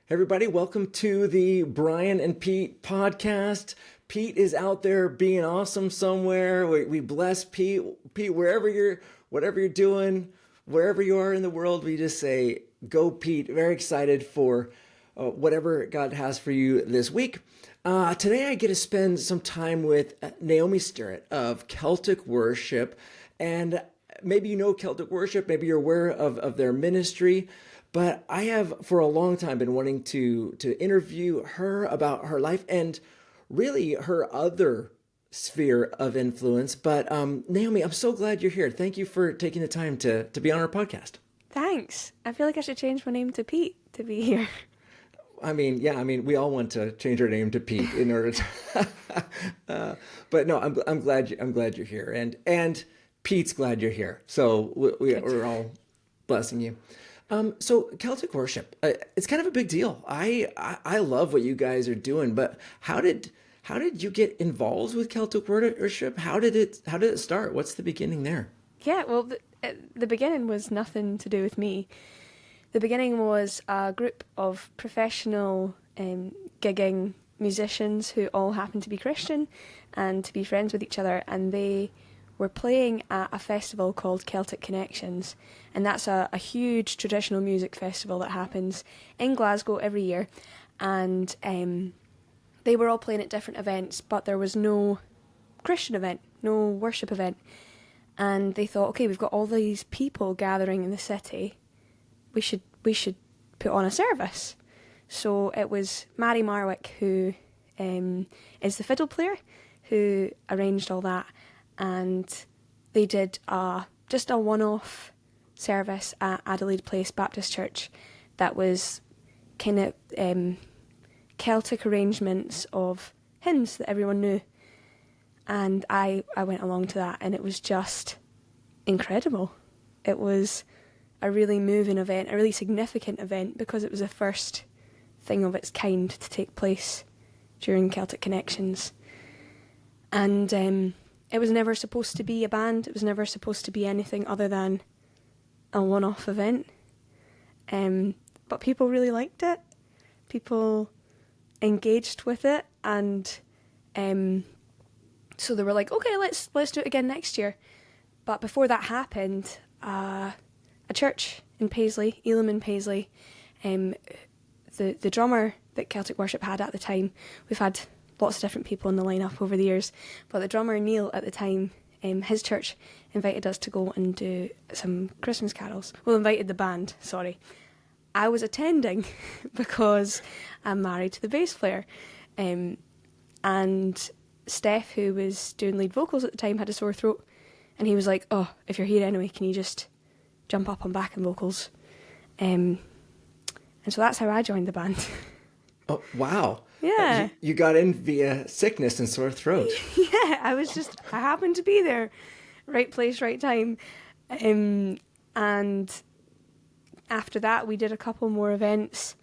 Hey everybody, welcome to the Brian and Pete podcast. Pete is out there being awesome somewhere. We bless Pete. Pete, whatever you're doing, wherever you are in the world, we just say, go Pete. Very excited for whatever God has for you this week. Today I get to spend some time with Naomi Stirrat of Celtic Worship. And maybe you know Celtic Worship, maybe you're aware of their ministry. But I have for a long time been wanting to interview her about her life and really her other sphere of influence. But Naomi, I'm so glad you're here. Thank you for taking the time to be on our podcast. Thanks. I feel like I should change my name to Pete to be here. We all want to change our name to Pete in order to. But no, I'm glad you're here, and Pete's glad you're here. So we're all blessing you. So Celtic Worship, it's kind of a big deal. I love what you guys are doing, but how did you get involved with Celtic Worship? How did it start? What's the beginning there? Yeah, well, the beginning was nothing to do with me. The beginning was a group of professional gigging musicians who all happened to be Christian and to be friends with each other, and they were playing at a festival called Celtic Connections, and that's a huge traditional music festival that happens in Glasgow every year, and they were all playing at different events, but there was no Christian event, no worship event, and they thought, okay, we've got all these people gathering in the city, we should put on a service. So it was Mary Marwick, who is the fiddle player, who arranged all that, and they did just a one-off service at Adelaide Place Baptist Church that was kind of Celtic arrangements of hymns that everyone knew, and I went along to that, and it was just incredible. It was a really moving event, a really significant event, because it was the first thing of its kind to take place during Celtic Connections, and it was never supposed to be a band. It was never supposed to be anything other than a one-off event. But people really liked it. People engaged with it, and so they were like, okay, let's do it again next year. But before that happened, a church in Paisley, Elam in Paisley, the drummer that Celtic Worship had at the time, we've had lots of different people in the lineup over the years, but the drummer Neil at the time, his church invited us to go and do some Christmas carols. Well, invited the band, sorry. I was attending because I'm married to the bass player, and Steph, who was doing lead vocals at the time, had a sore throat, and he was like, oh, if you're here anyway, can you just jump up on backing vocals? And so that's how I joined the band. Oh, wow. Yeah. You got in via sickness and sore throat. Yeah, I happened to be there. Right place, right time. And after that, we did a couple more events,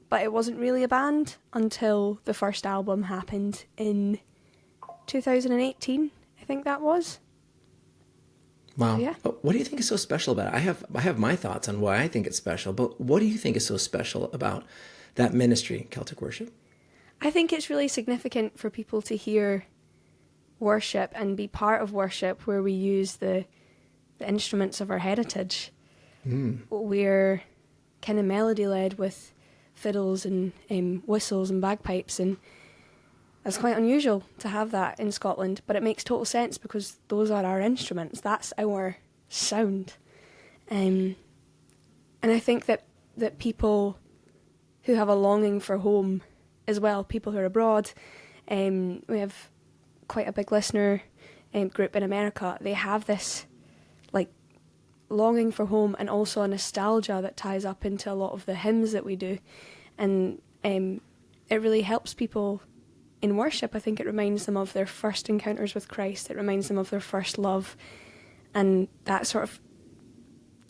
but it wasn't really a band until the first album happened in 2018, I think that was. Wow. So, yeah. What do you think is so special about it? I have my thoughts on why I think it's special, but what do you think is so special about that ministry, Celtic Worship? I think it's really significant for people to hear worship and be part of worship where we use the instruments of our heritage. We're kind of melody-led with fiddles and whistles and bagpipes, and it's quite unusual to have that in Scotland, but it makes total sense because those are our instruments. That's our sound. And I think that people who have a longing for home as well, people who are abroad, we have quite a big listener group in America. They have this like longing for home and also a nostalgia that ties up into a lot of the hymns that we do, and it really helps people in worship. I think it reminds them of their first encounters with Christ. It reminds them of their first love, and that sort of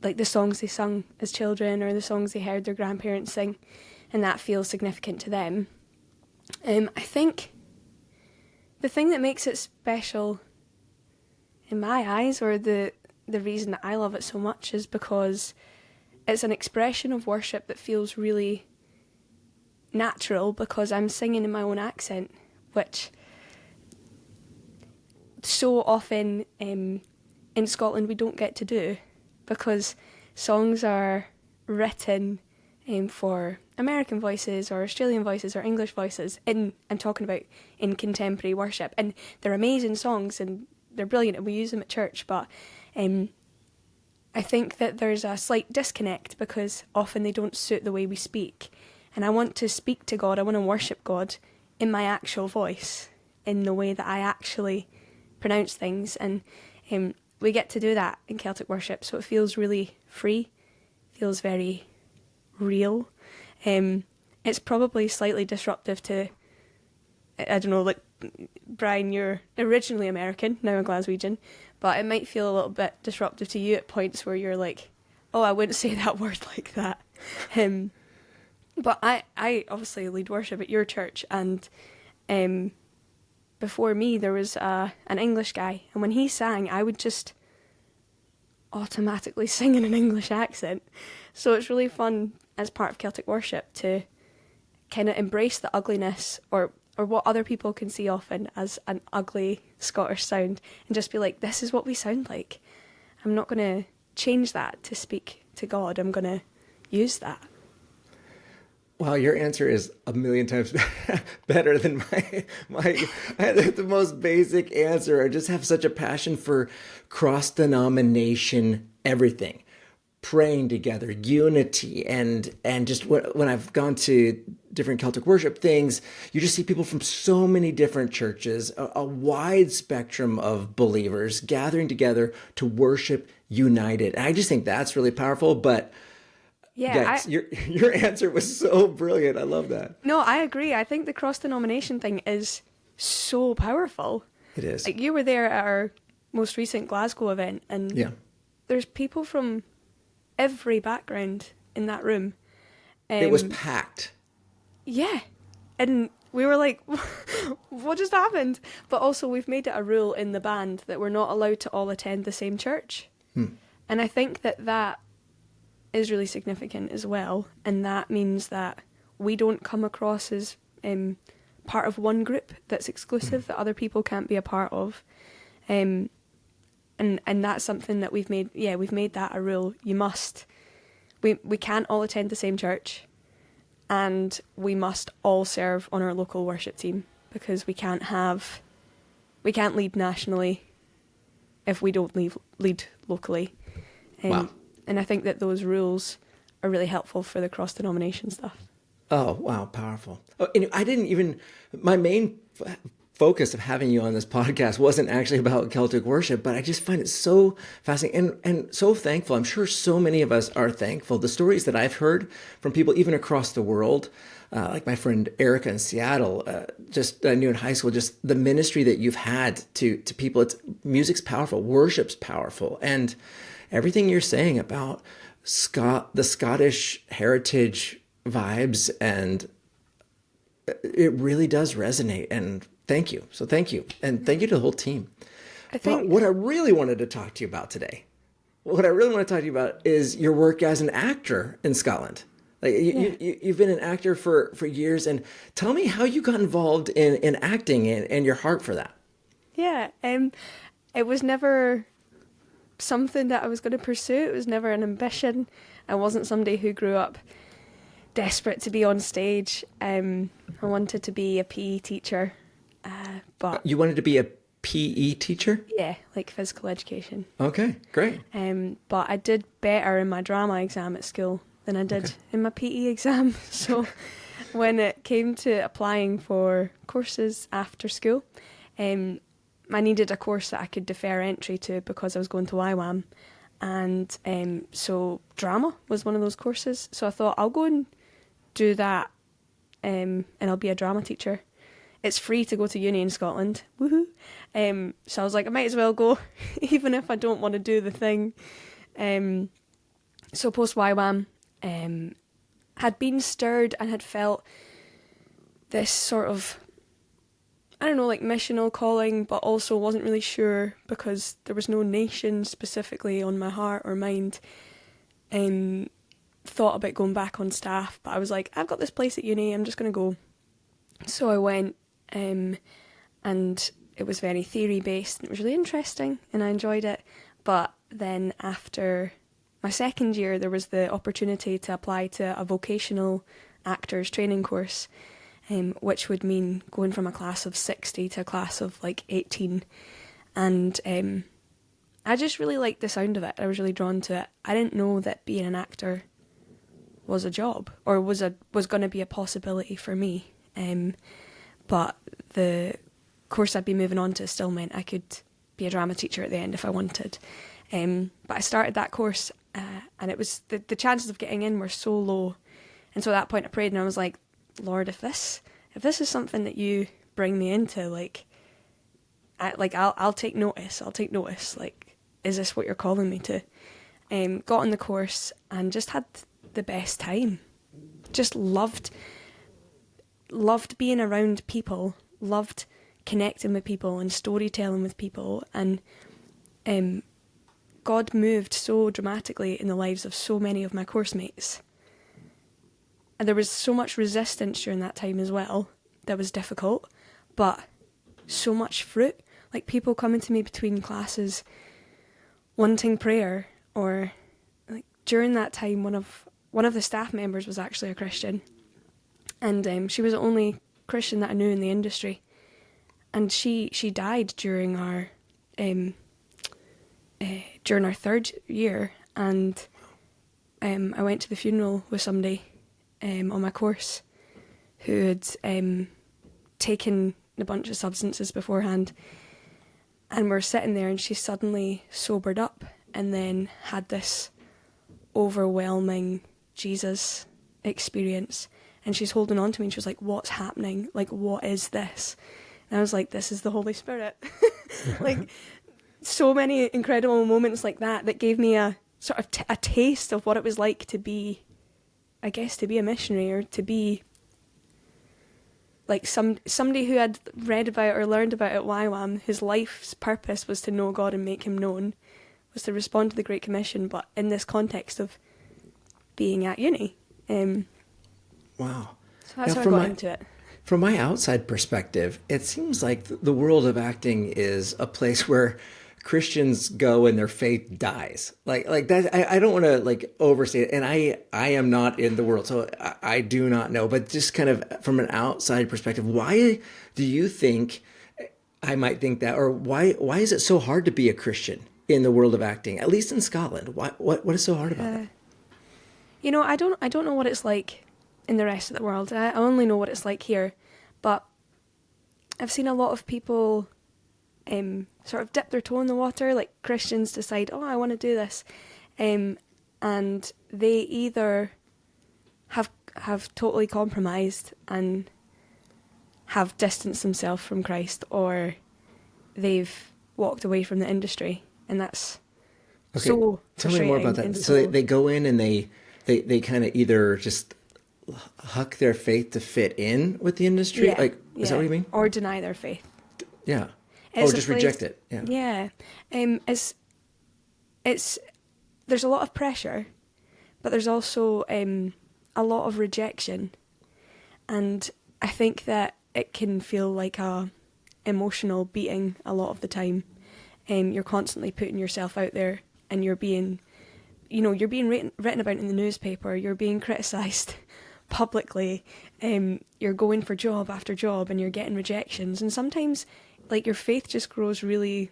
like the songs they sung as children or the songs they heard their grandparents sing, and that feels significant to them. I think the thing that makes it special in my eyes, or the reason that I love it so much, is because it's an expression of worship that feels really natural because I'm singing in my own accent, which so often in Scotland we don't get to do, because songs are written for American voices or Australian voices or English voices. I'm talking about in contemporary worship, and they're amazing songs and they're brilliant and we use them at church, but I think that there's a slight disconnect because often they don't suit the way we speak. And I want to speak to God, I want to worship God in my actual voice, in the way that I actually pronounce things. And we get to do that in Celtic worship, so it feels really free, feels very real. It's probably slightly disruptive to, I don't know, like, Brian, you're originally American, now a Glaswegian, but it might feel a little bit disruptive to you at points where you're like, oh, I wouldn't say that word like that. But I obviously lead worship at your church, and before me there was an English guy, and when he sang I would just automatically sing in an English accent. So it's really fun as part of Celtic worship to kind of embrace the ugliness or what other people can see often as an ugly Scottish sound, and just be like, this is what we sound like. I'm not going to change that to speak to God. I'm going to use that. Wow, your answer is a million times better than my the most basic answer. I just have such a passion for cross-denomination everything. Praying together, unity, and just when I've gone to different Celtic worship things, you just see people from so many different churches, a wide spectrum of believers gathering together to worship united. And I just think that's really powerful. But Yeah, your answer was so brilliant. I love that. No, I agree. I think the cross-denomination thing is so powerful. It is. Like, you were there at our most recent Glasgow event, and Yeah. there's people from every background in that room. It was packed. Yeah. And we were like, what just happened? But also we've made it a rule in the band that we're not allowed to all attend the same church. And I think that is really significant as well. And that means that we don't come across as part of one group that's exclusive, that other people can't be a part of. And that's something that we've made that a rule. We can't all attend the same church, and we must all serve on our local worship team, because we can't lead nationally if we don't lead locally. Wow. And I think that those rules are really helpful for the cross-denomination stuff. Oh, wow, powerful. Oh, and my main focus of having you on this podcast wasn't actually about Celtic worship, but I just find it so fascinating and so thankful. I'm sure so many of us are thankful. The stories that I've heard from people even across the world, like my friend Erica in Seattle, just I knew in high school, just the ministry that you've had to people. Music's powerful, worship's powerful, and everything you're saying about the Scottish heritage vibes, and it really does resonate. And thank you. So thank you. And thank you to the whole team. But what I really wanted to talk to you about today, is your work as an actor in Scotland. Like you've been an actor for years, and tell me how you got involved in acting and your heart for that. Yeah, it was never something that I was going to pursue. It was never an ambition. I wasn't somebody who grew up desperate to be on stage. I wanted to be a PE teacher, but you wanted to be a PE teacher? Yeah, like physical education. Okay, great. But I did better in my drama exam at school than I did in my PE exam. So when it came to applying for courses after school, I needed a course that I could defer entry to because I was going to YWAM. And so drama was one of those courses. So I thought, I'll go and do that, and I'll be a drama teacher. It's free to go to uni in Scotland. Woohoo! So I was like, I might as well go, even if I don't want to do the thing. So post YWAM, had been stirred and had felt this sort of, I don't know, like missional calling, but also wasn't really sure because there was no nation specifically on my heart or mind. thought about going back on staff, but I was like, I've got this place at uni, I'm just going to go. So I went, and it was very theory based, and it was really interesting, and I enjoyed it. But then after my second year, there was the opportunity to apply to a vocational actors training course, which would mean going from a class of 60 to a class of like 18. And I just really liked the sound of it. I was really drawn to it. I didn't know that being an actor was a job, or was going to be a possibility for me. But the course I'd be moving on to still meant I could be a drama teacher at the end if I wanted. But I started that course, and it was the chances of getting in were so low. And so at that point I prayed, and I was like, Lord, if this is something that you bring me into, I'll take notice. I'll take notice. Like, is this what you're calling me to? Got on the course and just had the best time. Just loved being around people. Loved connecting with people and storytelling with people. And God moved so dramatically in the lives of so many of my course mates. And there was so much resistance during that time as well that was difficult, but so much fruit. Like, people coming to me between classes wanting prayer, or like during that time one of the staff members was actually a Christian, and she was the only Christian that I knew in the industry, and she died during our third year, and I went to the funeral with somebody on my course who had taken a bunch of substances beforehand, and we're sitting there, and she suddenly sobered up and then had this overwhelming Jesus experience, and she's holding on to me, and she was like, what's happening? Like, what is this? And I was like, this is the Holy Spirit. Like, so many incredible moments like that gave me a sort of a taste of what it was like to be, I guess, to be a missionary, or to be like somebody who had read about or learned about at YWAM, whose life's purpose was to know God and make him known, was to respond to the Great Commission, but in this context of being at uni. Wow. So that's how I got into it. From my outside perspective, it seems like the world of acting is a place where Christians go and their faith dies. Like that. I don't want to like overstate it, and I am not in the world, so I do not know. But just kind of from an outside perspective, why do you think I might think that, or why is it so hard to be a Christian in the world of acting, at least in Scotland? What is so hard about it? I don't know what it's like in the rest of the world. I only know what it's like here, but I've seen a lot of people sort of dip their toe in the water, like Christians decide, oh, I want to do this, and they either have totally compromised and have distanced themselves from Christ, or they've walked away from the industry, and that's so tell me more about that. So they go in and they kind of either just huck their faith to fit in with the industry, is that what you mean? Or deny their faith. Yeah. Just reject it. Yeah. Yeah. It's there's a lot of pressure, but there's also a lot of rejection, and I think that it can feel like a emotional beating a lot of the time. You're constantly putting yourself out there, and you're being written about in the newspaper. You're being criticised publicly. You're going for job after job, and you're getting rejections, and sometimes, like, your faith just grows really,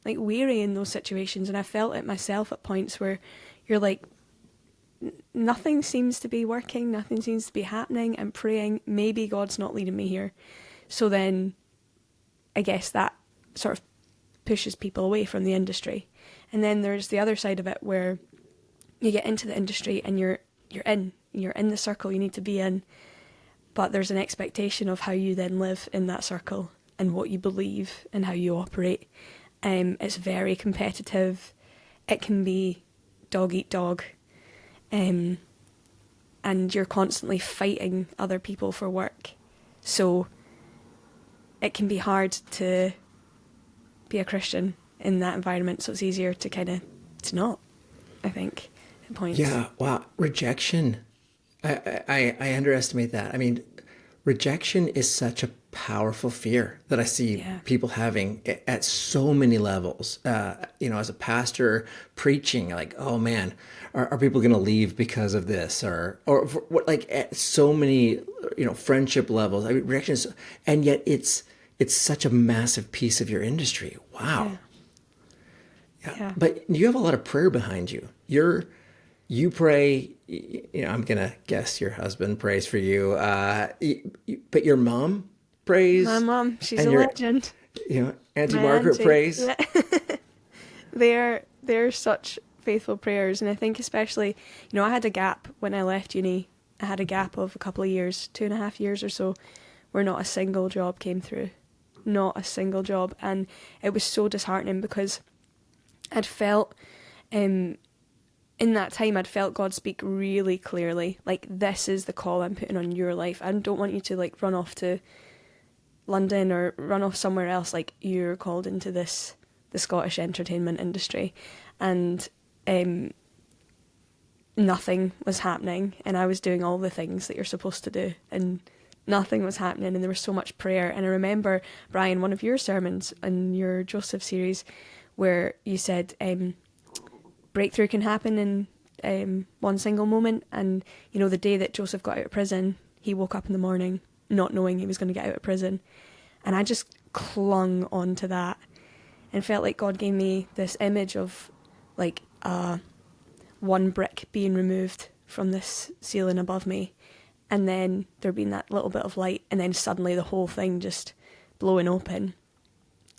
like, weary in those situations. And I felt it myself at points where you're like, nothing seems to be working, nothing seems to be happening. I'm praying, maybe God's not leading me here. So then I guess that sort of pushes people away from the industry. And then there's the other side of it where you get into the industry and you're in the circle you need to be in, but there's an expectation of how you then live in that circle and what you believe and how you operate. It's very competitive. It can be dog eat dog. And you're constantly fighting other people for work. So it can be hard to be a Christian in that environment. So it's easier to to not, I think. points. Yeah. Wow. Rejection. I underestimate that. I mean, rejection is such a powerful fear that I see Yeah. people having at so many levels. As a pastor preaching, like, oh man, are people going to leave because of this, or what? Like at so many, friendship levels. I mean, rejection is, and yet it's such a massive piece of your industry. Wow. Yeah. Yeah. Yeah. But you have a lot of prayer behind you. You pray, I'm going to guess your husband prays for you. But your mom My prays mom, she's and a your, legend. Auntie My Margaret auntie. prays. Yeah. They're such faithful prayers, and I think especially, I had a gap when I left uni. I had a gap of a couple of years, 2.5 years or so, where not a single job came through. Not a single job. And it was so disheartening because I'd felt, in that time, I'd felt God speak really clearly. Like, this is the call I'm putting on your life. I don't want you to, like, run off to London or run off somewhere else. Like, you're called into the Scottish entertainment industry. And nothing was happening. And I was doing all the things that you're supposed to do. And nothing was happening, and there was so much prayer. And I remember, Brian, one of your sermons in your Joseph series where you said breakthrough can happen in one single moment. And, the day that Joseph got out of prison, he woke up in the morning not knowing he was going to get out of prison. And I just clung on to that and felt like God gave me this image of, like, one brick being removed from this ceiling above me, and then there being that little bit of light, and then suddenly the whole thing just blowing open.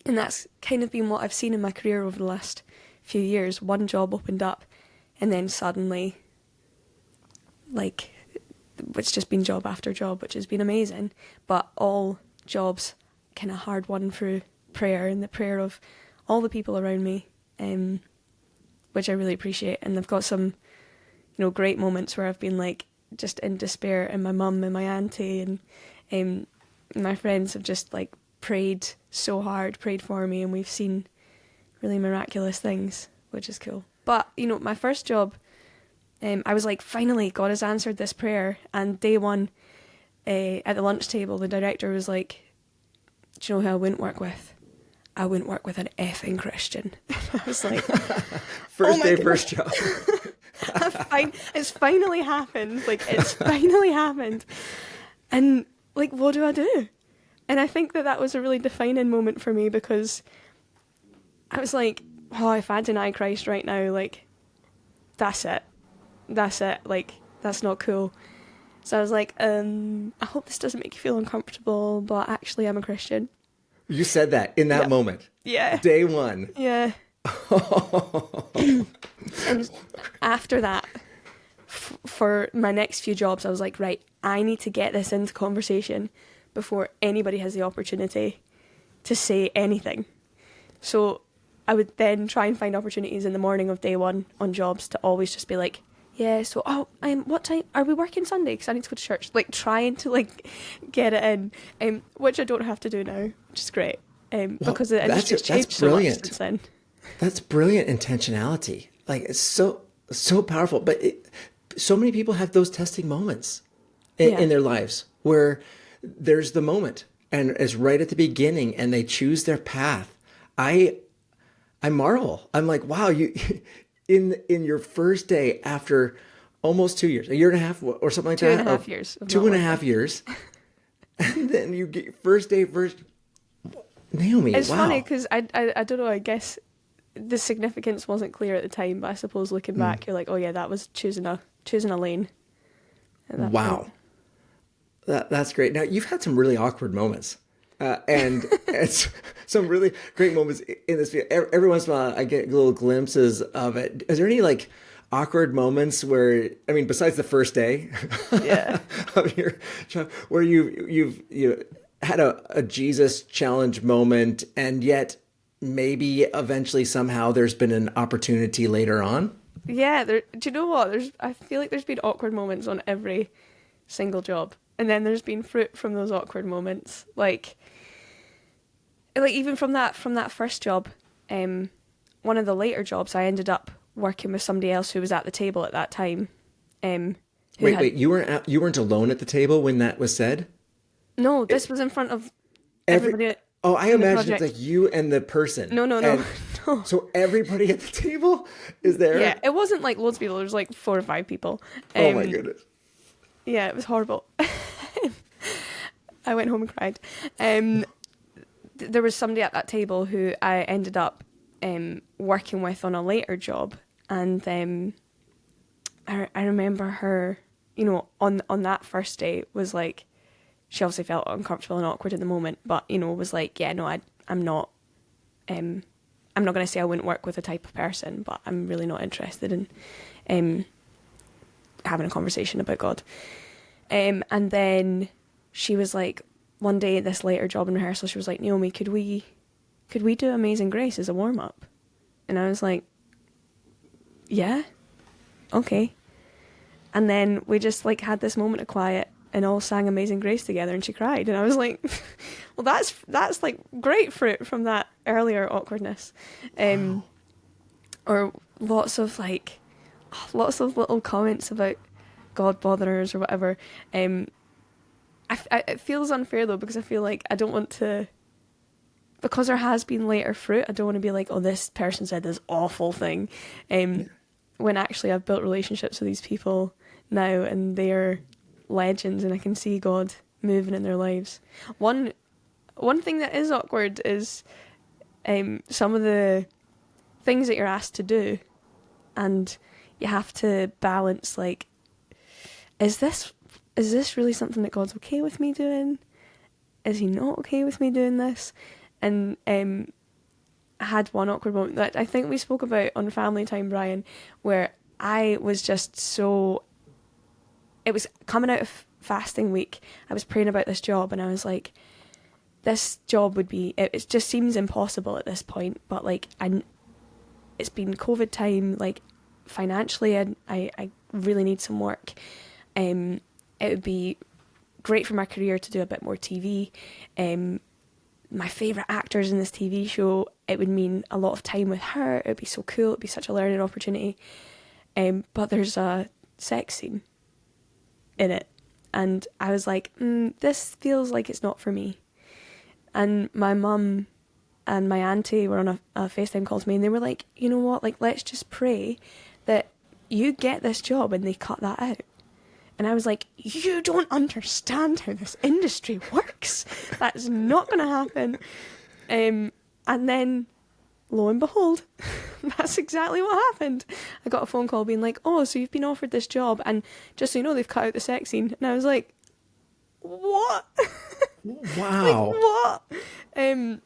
And that's kind of been what I've seen in my career over the last few years. One job opened up, and then suddenly, like, it's just been job after job, which has been amazing. But all jobs kind of hard won through prayer and the prayer of all the people around me, which I really appreciate. And I've got some, great moments where I've been, like, just in despair, and my mum and my auntie and my friends have just, like, prayed so hard, prayed for me, and we've seen really miraculous things, which is cool. But, my first job, I was like, finally, God has answered this prayer. And day one, at the lunch table, the director was like, do you know who I wouldn't work with? I wouldn't work with an effing Christian. I was like, First day, goodness. first job. It's finally happened. Like, it's finally happened. And, like, what do I do? And I think that was a really defining moment for me, because I was like, oh, if I deny Christ right now, like, that's it. Like, that's not cool. So I was like, I hope this doesn't make you feel uncomfortable, but actually I'm a Christian. You said that in that Yep. moment. Yeah. Day one. Yeah. And after that, for my next few jobs, I was like, right, I need to get this into conversation before anybody has the opportunity to say anything. So I would then try and find opportunities in the morning of day one on jobs to always just be like, yeah, so, what time are we working Sunday? Because I need to go to church. Like, trying to, like, get it in, which I don't have to do now, which is great. Because the industry's changed so much since then. That's brilliant intentionality. Like, it's so powerful. But so many people have those testing moments in their lives where there's the moment, and it's right at the beginning, and they choose their path. I marvel. I'm like, wow, you in your first day after almost 2 years, a year and a half or something like that. 2.5 years. 2.5 years. And then you get first. Naomi, It's wow. funny because I don't know, I guess the significance wasn't clear at the time, but I suppose looking back, you're like, oh yeah, that was choosing a lane. Wow. That's great. Now, you've had some really awkward moments. And it's some really great moments in this video. Every once in a while, I get little glimpses of it. Is there any, like, awkward moments where, I mean, besides the first day Yeah. of your job, where you've had a Jesus challenge moment, and yet maybe eventually somehow there's been an opportunity later on? Yeah, do you know what? I feel like there's been awkward moments on every single job. And then there's been fruit from those awkward moments. Like even from that first job, one of the later jobs, I ended up working with somebody else who was at the table at that time. Wait, you weren't alone at the table when that was said? No, this was in front of Every everybody Oh, I in the imagine it's project. like you and the person. No, no, no, And no. so everybody at the table is Yeah, there? it wasn't like loads of people. There was like 4 or 5 people. Oh my goodness. Yeah, it was horrible. I went home and cried. There was somebody at that table who I ended up working with on a later job, and I remember her, on that first day was like, she obviously felt uncomfortable and awkward at the moment, but was like, yeah, no, I'm not. I'm not going to say I wouldn't work with a type of person, but I'm really not interested in having a conversation about God. And then she was like, one day at this later job in rehearsal, she was like, Naomi, could we do Amazing Grace as a warm up? And I was like, yeah, okay. And then we just like had this moment of quiet and all sang Amazing Grace together, and she cried, and I was like, well, that's like grapefruit from that earlier awkwardness. Wow. Or lots of little comments about God botherers or whatever. It feels unfair though, because I feel like I don't want to, because there has been later fruit, I don't want to be like, oh, this person said this awful thing, when actually I've built relationships with these people now, and they're legends, and I can see God moving in their lives. One thing that is awkward is some of the things that you're asked to do, and you have to balance, like, is this really something that God's okay with me doing? Is he not okay with me doing this? And I had one awkward moment that I think we spoke about on Family Time, Brian, where I was just so... It was coming out of fasting week. I was praying about this job, and I was like, this job would be... It just seems impossible at this point, but like, it's been COVID time, like, financially, I really need some work. It would be great for my career to do a bit more TV. My favourite actors in this TV show, it would mean a lot of time with her. It would be so cool. It would be such a learning opportunity. But there's a sex scene in it. And I was like, this feels like it's not for me. And my mum and my auntie were on a FaceTime call to me, and they were like, you know what, like, let's just pray that you get this job and they cut that out. And I was like, you don't understand how this industry works. That's not going to happen. And then, lo and behold, that's exactly what happened. I got a phone call being like, oh, so you've been offered this job, and just so you know, they've cut out the sex scene. And I was like, what? Wow. Like, what?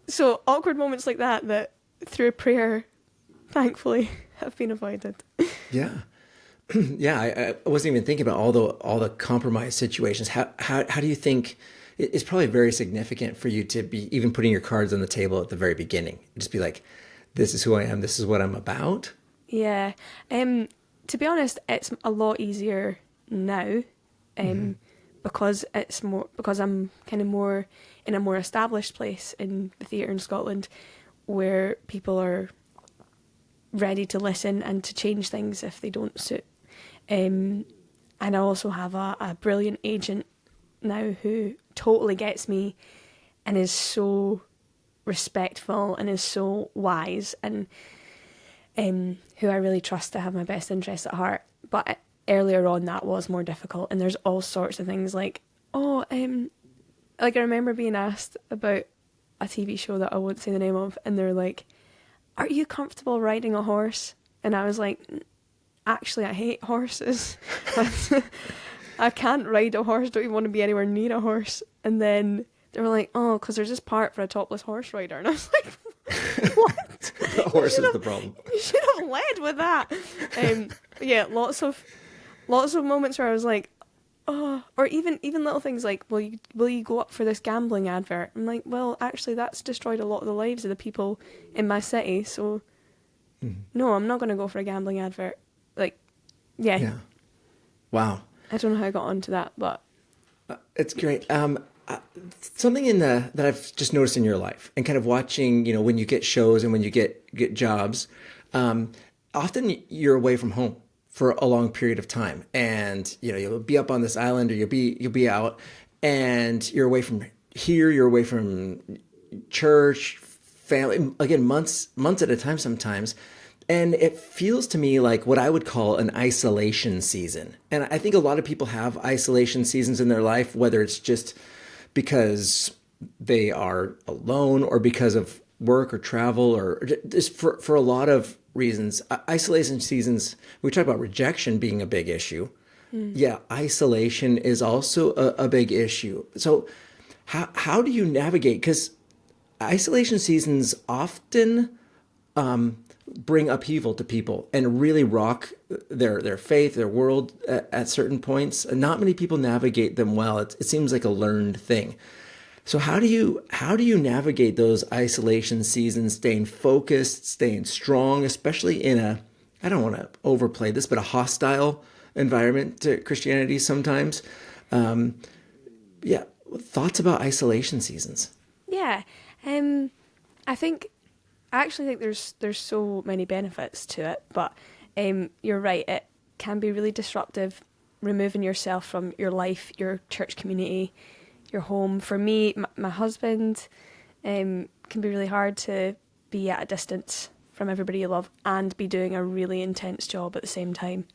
So awkward moments like that through prayer, thankfully, have been avoided. Yeah. Yeah, I wasn't even thinking about all the compromise situations. How do you think it's probably very significant for you to be even putting your cards on the table at the very beginning? Just be like, this is who I am, this is what I'm about. Yeah. To be honest, it's a lot easier now, because I'm kind of more in a more established place in the theatre in Scotland, where people are ready to listen and to change things if they don't suit. And I also have a brilliant agent now who totally gets me and is so respectful and is so wise, and who I really trust to have my best interests at heart. But earlier on, that was more difficult, and there's all sorts of things like, like I remember being asked about a TV show that I won't say the name of, and they're like, are you comfortable riding a horse? And I was like, actually, I hate horses. I can't ride a horse, don't even want to be anywhere near a horse. And then they were like, oh, because there's this part for a topless horse rider. And I was like, what? The horse is the problem. You should have led with that. Yeah, lots of moments where I was like, oh, or even little things like, will you go up for this gambling advert? I'm like, well, actually, that's destroyed a lot of the lives of the people in my city, so no, I'm not going to go for a gambling advert. Like, yeah. Wow. I don't know how I got onto that, but It's great. Something that I've just noticed in your life, and kind of watching, when you get shows and when you get jobs, often you're away from home for a long period of time, and you'll be up on this island, or you'll be out, and you're away from here, you're away from church, family, again, months at a time sometimes. And it feels to me like what I would call an isolation season. And I think a lot of people have isolation seasons in their life, whether it's just because they are alone, or because of work or travel, or just for a lot of reasons. Isolation seasons, we talk about rejection being a big issue. Yeah, isolation is also a big issue. So how do you navigate? Because isolation seasons often bring upheaval to people and really rock their faith, their world at certain points. And not many people navigate them well. It seems like a learned thing. So how do you navigate those isolation seasons, staying focused, staying strong, especially in I don't want to overplay this, but a hostile environment to Christianity sometimes? Yeah, thoughts about isolation seasons? Yeah, I think I actually think there's so many benefits to it, but you're right. It can be really disruptive, removing yourself from your life, your church community, your home. For me, my husband, can be really hard to be at a distance from everybody you love and be doing a really intense job at the same time.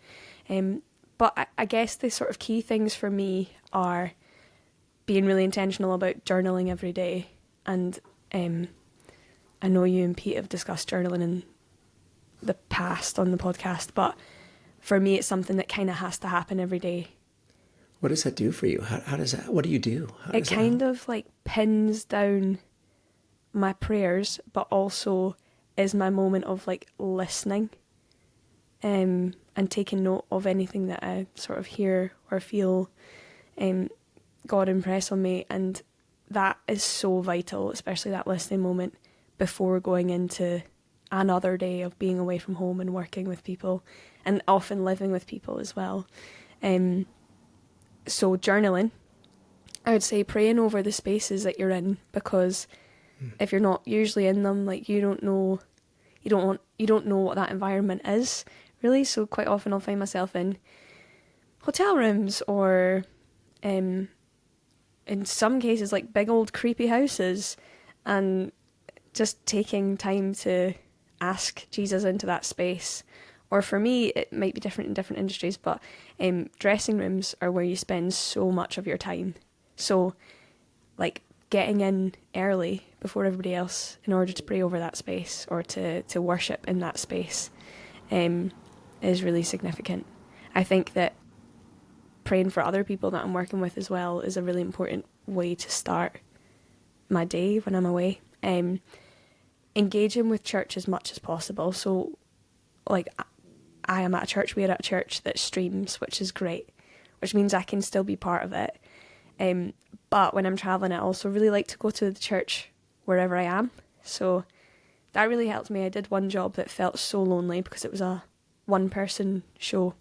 But I guess the sort of key things for me are being really intentional about journaling every day. And I know you and Pete have discussed journaling in the past on the podcast, but for me it's something that kind of has to happen every day. What does that do for you? How does that, what do you do? It kind of like pins down my prayers, but also is my moment of like listening, and taking note of anything that I sort of hear or feel God impress on me. And that is so vital, especially that listening moment before going into another day of being away from home and working with people, and often living with people as well. So journaling, I would say praying over the spaces that you're in, because if you're not usually in them, like you don't know what that environment is really. So quite often I'll find myself in hotel rooms, or in some cases like big old creepy houses, and just taking time to ask Jesus into that space. Or for me, it might be different in different industries, but dressing rooms are where you spend so much of your time. So like getting in early before everybody else in order to pray over that space, or to worship in that space, is really significant. I think that praying for other people that I'm working with as well is a really important way to start my day when I'm away. Engaging with church as much as possible. So like I am at a church, we're at a church that streams, which is great, which means I can still be part of it. But when I'm travelling, I also really like to go to the church wherever I am. So that really helped me. I did one job that felt so lonely because it was a one-person show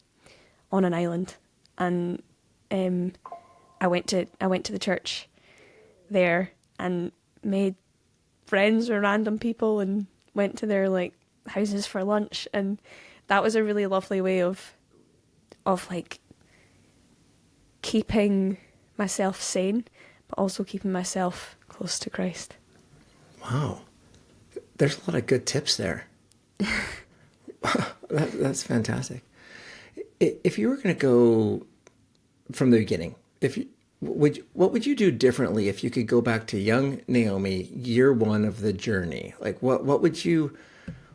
on an island, and I went to the church there and made friends with random people and went to their like houses for lunch, and that was a really lovely way of like keeping myself sane, but also keeping myself close to Christ. Wow. There's a lot of good tips there. That's fantastic. If you were going to go from the beginning, what would you do differently if you could go back to young Naomi, year one of the journey? Like what would you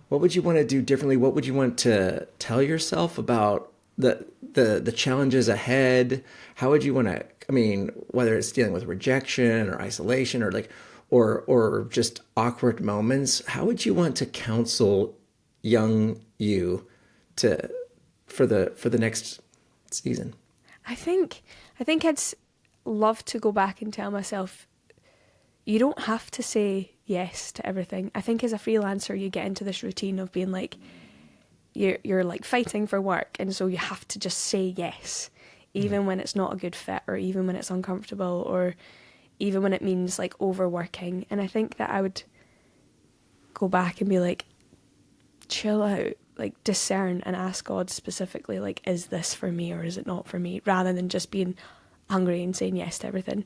want to do differently? What would you want to tell yourself about the challenges ahead? How would you want to, I mean, whether it's dealing with rejection or isolation, or like, or just awkward moments, how would you want to counsel young you for the next season? I think I'd love to go back and tell myself, you don't have to say yes to everything. I think as a freelancer, you get into this routine of being like, you're like fighting for work, and so you have to just say yes, even when it's not a good fit, or even when it's uncomfortable, or even when it means like overworking. And I think that I would go back and be like, chill out. like discern and ask God specifically, like, is this for me or is it not for me, rather than just being hungry and saying yes to everything.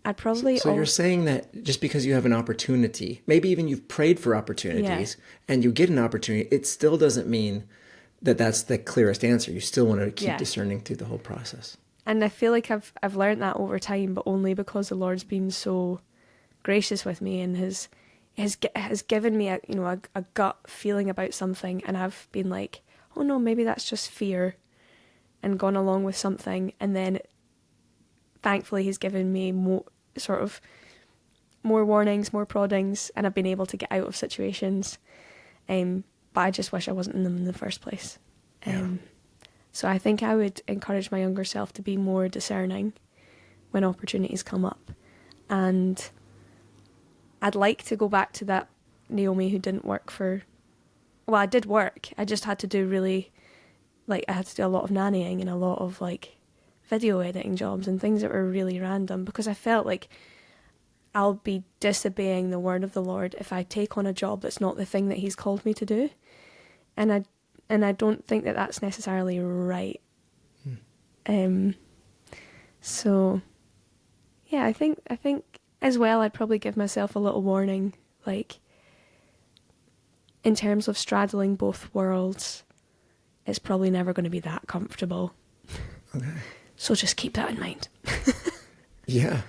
I'd probably So you're saying that just because you have an opportunity, maybe even you've prayed for opportunities and you get an opportunity, it still doesn't mean that that's the clearest answer. You still want to keep discerning through the whole process. And I feel like I've learned that over time, but only because the Lord's been so gracious with me and has given me a gut feeling about something, and I've been like, oh no, maybe that's just fear, and gone along with something, and then thankfully he's given me more warnings, more proddings, and I've been able to get out of situations. But I just wish I wasn't in them in the first place. So I think I would encourage my younger self to be more discerning when opportunities come up. And I'd like to go back to that Naomi who didn't work for... Well, I did work. I just had to do I had to do a lot of nannying and a lot of, video editing jobs and things that were really random, because I felt like I'll be disobeying the word of the Lord if I take on a job that's not the thing that he's called me to do. And I don't think that that's necessarily right. So yeah, I think as well I'd probably give myself a little warning, in terms of straddling both worlds, it's probably never going to be that comfortable. Okay. So just keep that in mind. Yeah.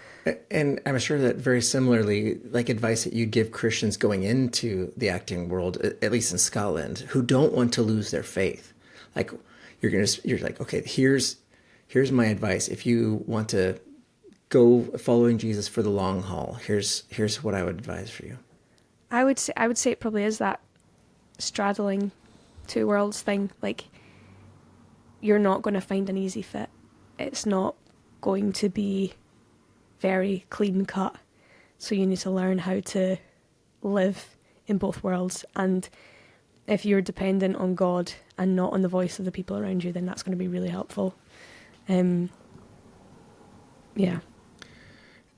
And I'm sure that very similarly, advice that you'd give Christians going into the acting world, at least in Scotland, who don't want to lose their faith. You're like, okay, here's my advice. If you want to go following Jesus for the long haul, here's what I would advise for you. I would say it probably is that straddling two worlds thing. You're not going to find an easy fit. It's not going to be very clean cut. So you need to learn how to live in both worlds. And if you're dependent on God and not on the voice of the people around you, then that's going to be really helpful. Yeah.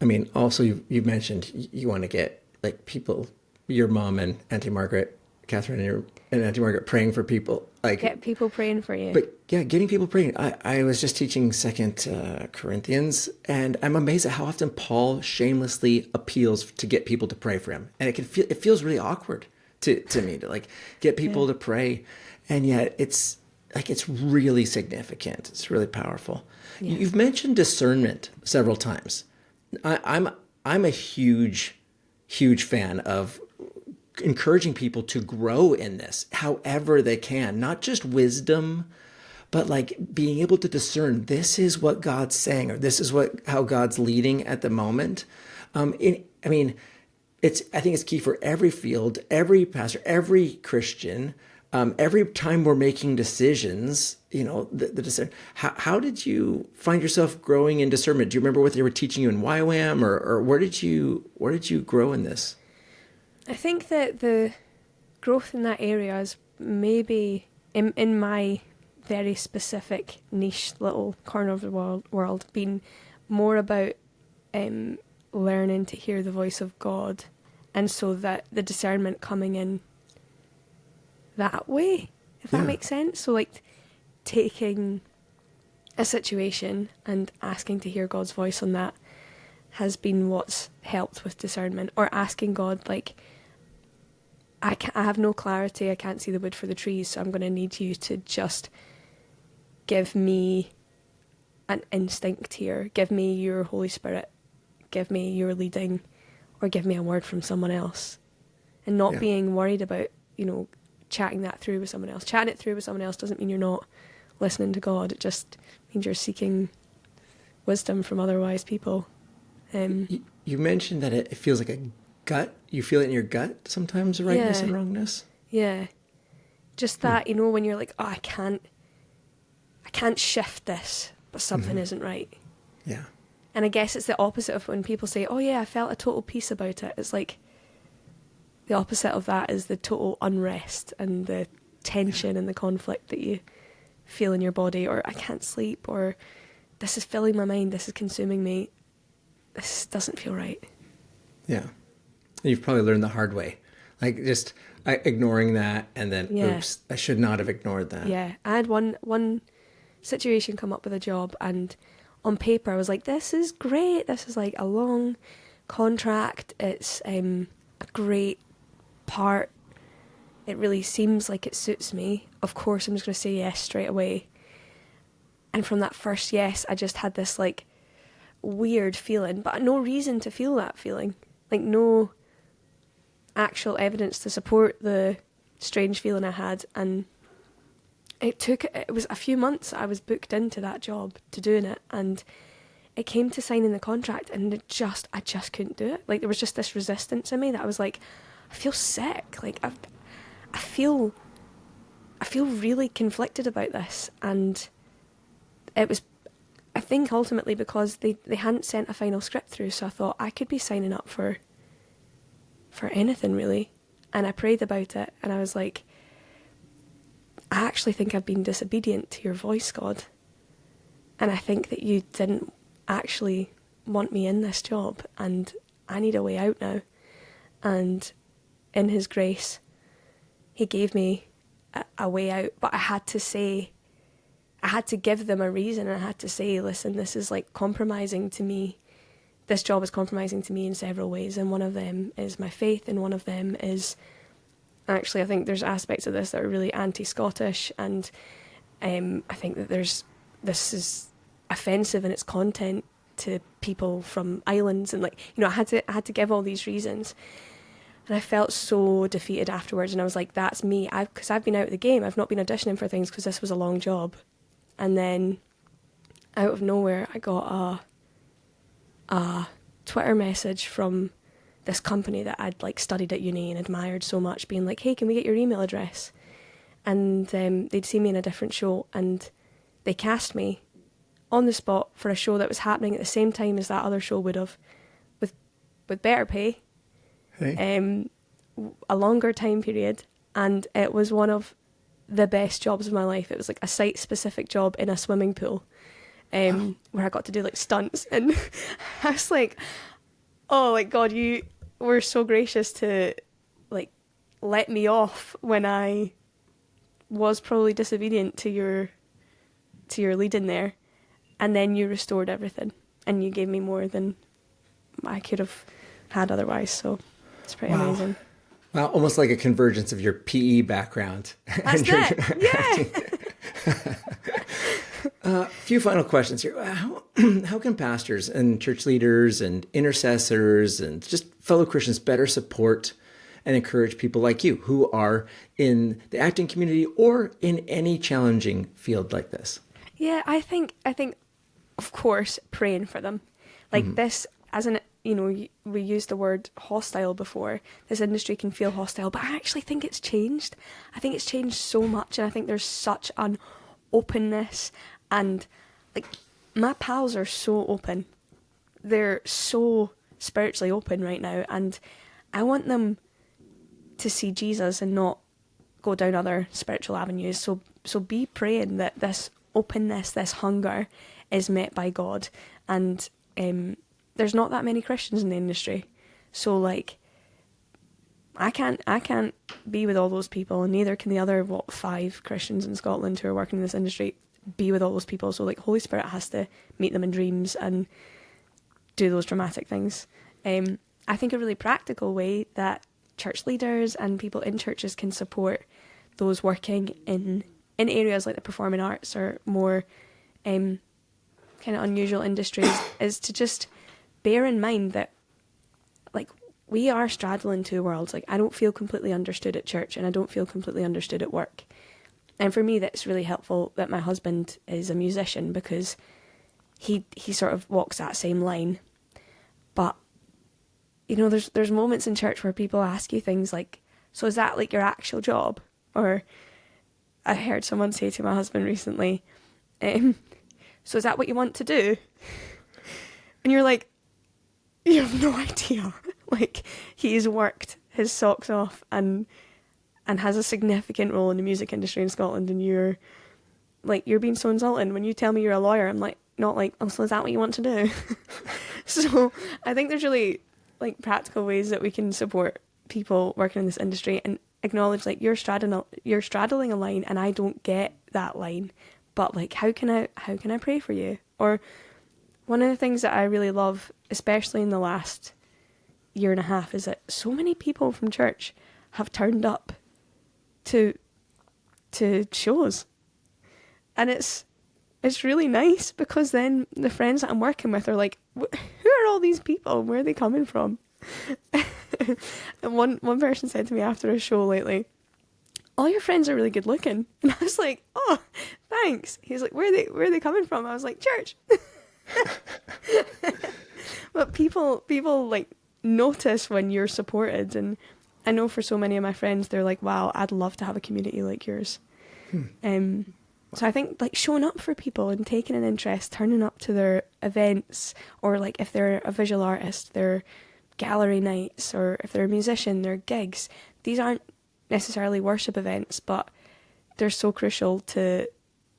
I mean, also you've mentioned you want to get people, your mom and Auntie Margaret, Catherine and Auntie Margaret praying for people. Get people praying for you. But yeah, getting people praying. I was just teaching 2 Corinthians, and I'm amazed at how often Paul shamelessly appeals to get people to pray for him. And it feels really awkward to me to get people to pray. And yet it's really significant. It's really powerful. Yeah. You've mentioned discernment several times. I'm a huge fan of encouraging people to grow in this however they can, not just wisdom, but being able to discern this is what God's saying, or this is how God's leading at the moment. I think it's key for every field, every pastor, every Christian, every time we're making decisions, the discern. How did you find yourself growing in discernment? Do you remember what they were teaching you in YWAM, or where did you grow in this? I think that the growth in that area is maybe in my very specific niche little corner of the world been more about learning to hear the voice of God, and so that the discernment coming in that way, if that makes sense. So taking a situation and asking to hear God's voice on that has been what's helped with discernment, or asking God, I have no clarity, I can't see the wood for the trees, so I'm going to need you to just give me an instinct here, give me your Holy Spirit, give me your leading, or give me a word from someone else. And not being worried about, chatting it through with someone else. Chatting it through with someone else doesn't mean you're not listening to God, it just means you're seeking wisdom from other wise people. You mentioned that it feels like a gut. You feel it in your gut sometimes, the rightness and wrongness. Yeah, just that when you're like, oh, I can't shift this, but something isn't right. Yeah, and I guess it's the opposite of when people say, oh yeah, I felt a total peace about it. It's the opposite of that is the total unrest and the tension and the conflict that you feel in your body, or I can't sleep, or this is filling my mind, this is consuming me. This doesn't feel right. Yeah. You've probably learned the hard way. ignoring that, and then, Yeah. oops, I should not have ignored that. Yeah, I had one situation come up with a job, and on paper I was like, this is great. This is like a long contract. It's a great part. It really seems like it suits me. Of course, I'm just going to say yes straight away. And from that first yes, I just had this like weird feeling, but no reason to feel that feeling. Like no actual evidence to support the strange feeling I had. And it was a few months I was booked into that job to doing it, and it came to signing the contract, and I just couldn't do it. Like there was just this resistance in me that I was like, I feel sick. Like I feel really conflicted about this. And it was, I think, ultimately because they hadn't sent a final script through, so I thought I could be signing up for anything really. And I prayed about it, and I was like, I actually think I've been disobedient to your voice, God. And I think that you didn't actually want me in this job, and I need a way out now. And in his grace, he gave me a way out, but I had to give them a reason, and I had to say, listen, this is like compromising to me. This job is compromising to me in several ways, and one of them is my faith, and one of them is, actually, I think there's aspects of this that are really anti-Scottish, and I think that this is offensive in its content to people from islands, and I had to give all these reasons. And I felt so defeated afterwards, and I was like, that's me. Because I've been out of the game. I've not been auditioning for things because this was a long job. And then, out of nowhere, I got a Twitter message from this company that I'd studied at uni and admired so much, being like, hey, can we get your email address? And they'd seen me in a different show, and they cast me on the spot for a show that was happening at the same time as that other show would have, with better pay. Hey. A longer time period, and it was one of the best jobs of my life. It was like a site-specific job in a swimming pool, where I got to do stunts, and I was like, oh, God, you were so gracious to let me off when I was probably disobedient to your lead in there, and then you restored everything, and you gave me more than I could have had otherwise. So it's pretty amazing. Wow, almost like a convergence of your PE background. That's it. Yeah. A few final questions here. How can pastors and church leaders and intercessors and just fellow Christians better support and encourage people like you who are in the acting community or in any challenging field like this? Yeah, I think, of course, praying for them. This, as an, we used the word hostile before. This industry can feel hostile, but I actually think it's changed. I think it's changed so much, and I think there's such an openness, and my pals are so open. They're so spiritually open right now, and I want them to see Jesus and not go down other spiritual avenues. So be praying that this openness, this hunger is met by God. And there's not that many Christians in the industry. So I can't be with all those people, and neither can the other 5 Christians in Scotland who are working in this industry be with all those people. So Holy Spirit has to meet them in dreams and do those dramatic things. I think a really practical way that church leaders and people in churches can support those working in areas like the performing arts or more kind of unusual industries is to just bear in mind that we are straddling two worlds. I don't feel completely understood at church, and I don't feel completely understood at work. And for me, that's really helpful that my husband is a musician, because he sort of walks that same line. But there's moments in church where people ask you things like, so is that your actual job? Or I heard someone say to my husband recently, so is that what you want to do? And you're like, you have no idea. He's worked his socks off and has a significant role in the music industry in Scotland, and you're being so insulting when you tell me you're a lawyer. I'm oh, so is that what you want to do? So I think there's really practical ways that we can support people working in this industry, and acknowledge like you're straddling a line and I don't get that line, but like how can I pray for you? Or one of the things that I really love, especially in the last year and a half, is that so many people from church have turned up to shows, and it's really nice, because then the friends that I'm working with are like, who are all these people? Where are they coming from? And one person said to me after a show lately, all your friends are really good looking. And I was like, oh, thanks. He's like, where are they coming from? I was like, church. But people like notice when you're supported, and I know for so many of my friends, they're like, wow, I'd love to have a community like yours. So I think like showing up for people and taking an interest, turning up to their events, or like if they're a visual artist, their gallery nights, or if they're a musician, their gigs. These aren't necessarily worship events, but they're so crucial to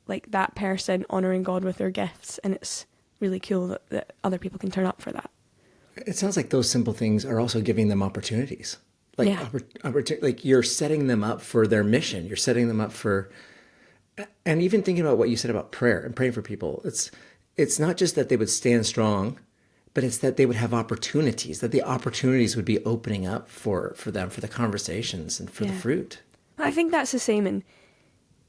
like that person honouring God with their gifts, and it's really cool that other people can turn up for that. It sounds like those simple things are also giving them opportunities. Like, Yeah. Like you're setting them up for their mission. You're setting them up for, and even thinking about what you said about prayer and praying for people. It's not just that they would stand strong, but it's that they would have opportunities, that the opportunities would be opening up for them, for the conversations and for the fruit. I think that's the same in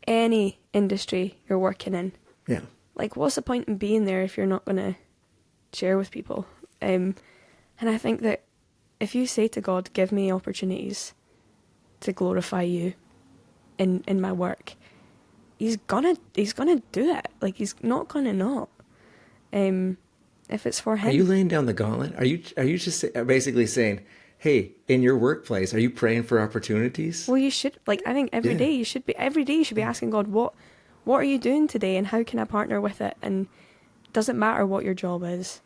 any industry you're working in. Yeah. Like, what's the point in being there if you're not going to share with people? And I think that if you say to God, give me opportunities to glorify you in my work, he's gonna do it. Like, he's not gonna not. If it's for him. Are you laying down the gauntlet? Are you just basically saying, hey, in your workplace, are you praying for opportunities? Well, you should. Like, I think every day you should be asking God, what are you doing today, and how can I partner with it? And doesn't matter what your job is.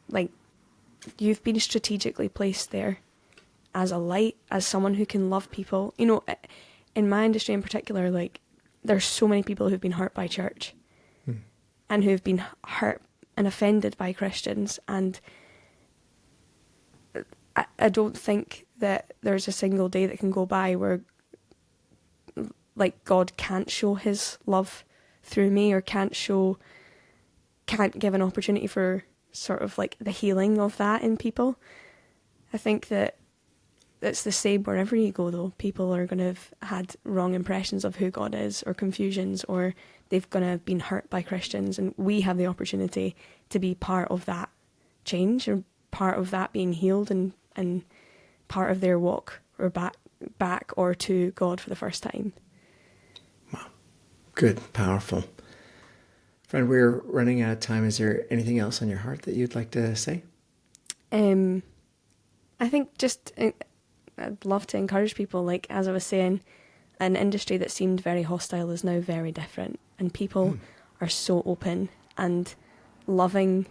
Like, you've been strategically placed there as a light, as someone who can love people. You know, in my industry in particular, like, there's so many people who've been hurt by church and who've been hurt and offended by Christians. And I don't think that there's a single day that can go by where, like, God can't show his love through me, or can't give an opportunity for sort of like the healing of that in people. I think that it's the same wherever you go, though. People are going to have had wrong impressions of who God is, or confusions, or they've going to have been hurt by Christians, and we have the opportunity to be part of that change, or part of that being healed, and part of their walk, or back or to God for the first time. Wow. Good. Powerful. Friend, we're running out of time. Is there anything else on your heart that you'd like to say? I think just I'd love to encourage people, like, as I was saying, an industry that seemed very hostile is now very different, and people are so open, and loving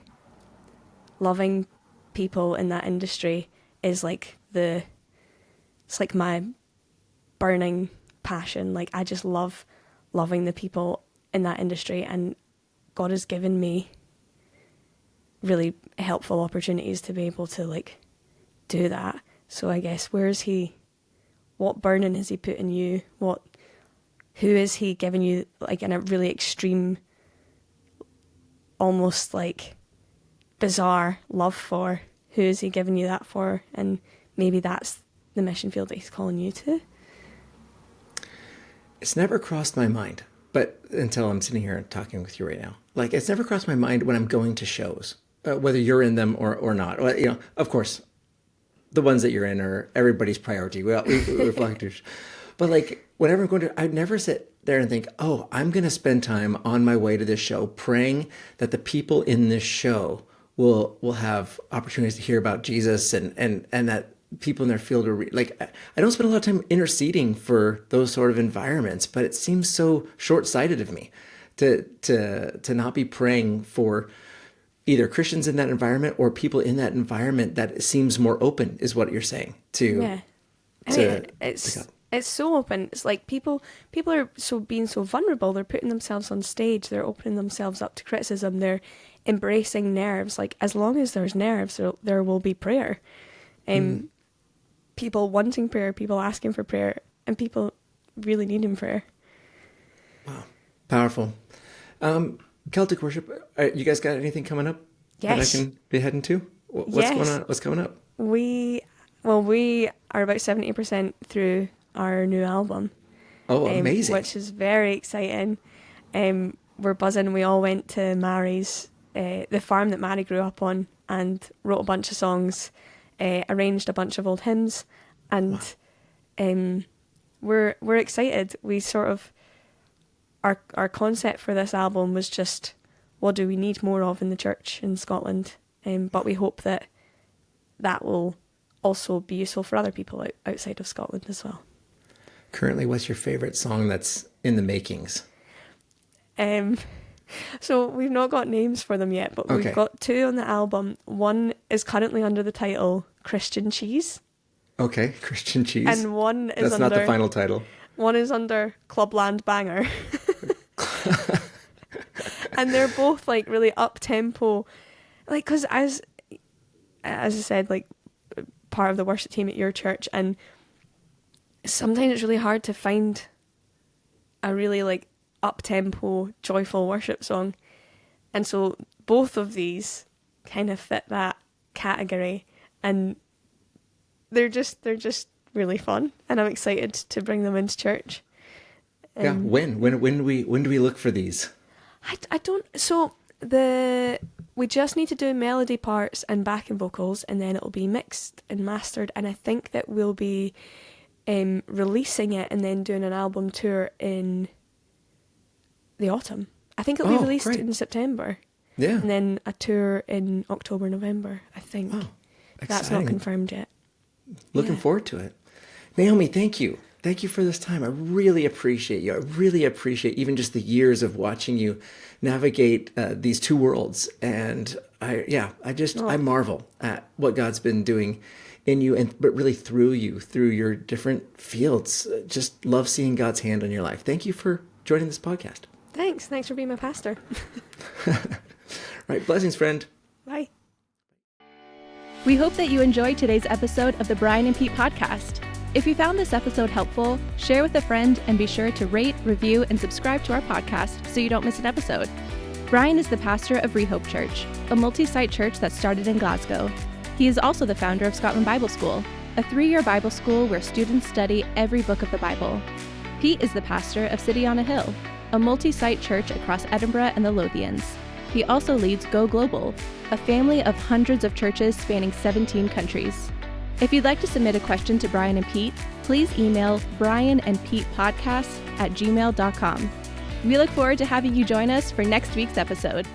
people in that industry is like it's like my burning passion. Like, I just love loving the people in that industry, and God has given me really helpful opportunities to be able to, like, do that. So I guess, what burden has he put in you? Who is he giving you, like, in a really extreme, almost like bizarre love for? Who is he giving you that for? And maybe that's the mission field that he's calling you to. It's never crossed my mind, but until I'm sitting here and talking with you right now, like, it's never crossed my mind when I'm going to shows, whether you're in them or not. Well, you know, of course, the ones that you're in are everybody's priority. We reflect, but like, whenever I'm going to, I'd never sit there and think, oh, I'm going to spend time on my way to this show praying that the people in this show will have opportunities to hear about Jesus, and that people in their field are like, I don't spend a lot of time interceding for those sort of environments, but it seems so short-sighted of me to not be praying for either Christians in that environment or people in that environment that seems more open, is what you're saying. It's so open. It's like people are being so vulnerable. They're putting themselves on stage. They're opening themselves up to criticism. They're embracing nerves. Like, as long as there's nerves, there will be prayer. People wanting prayer, people asking for prayer. and people really need in prayer. Wow, powerful. Celtic Worship, you guys got anything coming up Yes. that I can be heading to? What's Yes. going on? What's coming up? We are about 70% through our new album. Oh, amazing. Which is very exciting. We're buzzing. We all went to Mary's, the farm that Mary grew up on, and wrote a bunch of songs, arranged a bunch of old hymns, and we're excited. We sort of, our concept for this album was just, what do we need more of in the church in Scotland? But we hope that will also be useful for other people outside of Scotland as well. Currently, what's your favorite song that's in the makings? So we've not got names for them yet, but we've got 2 on the album. One is currently under the title Christian Cheese. Okay, Christian Cheese. And one is That's not the final title. One is under Clubland Banger. And they're both like really up-tempo. Like, because as I said, like, part of the worship team at your church, and sometimes it's really hard to find a really like up-tempo, joyful worship song. And so both of these kind of fit that category, and they're just really fun, and I'm excited to bring them into church. Yeah, when do we look for these? I don't. So we just need to do melody parts and backing vocals, and then it'll be mixed and mastered. And I think that we'll be releasing it and then doing an album tour in the autumn. I think it'll be released in September. Yeah. And then a tour in October, November, I think. Oh, that's not confirmed yet. Looking forward to it. Naomi, thank you. Thank you for this time. I really appreciate you. I really appreciate even just the years of watching you navigate these two worlds. And I marvel at what God's been doing in you, but really through you, through your different fields. Just love seeing God's hand on your life. Thank you for joining this podcast. Thanks for being my pastor. Right, blessings, friend. Bye. We hope that you enjoyed today's episode of the Brian and Pete podcast. If you found this episode helpful, share with a friend and be sure to rate, review, and subscribe to our podcast so you don't miss an episode. Brian is the pastor of Rehope Church, a multi-site church that started in Glasgow. He is also the founder of Scotland Bible School, a 3-year Bible school where students study every book of the Bible. Pete is the pastor of City on a Hill, a multi-site church across Edinburgh and the Lothians. He also leads Go Global, a family of hundreds of churches spanning 17 countries. If you'd like to submit a question to Brian and Pete, please email brianandpetepodcast@gmail.com. We look forward to having you join us for next week's episode.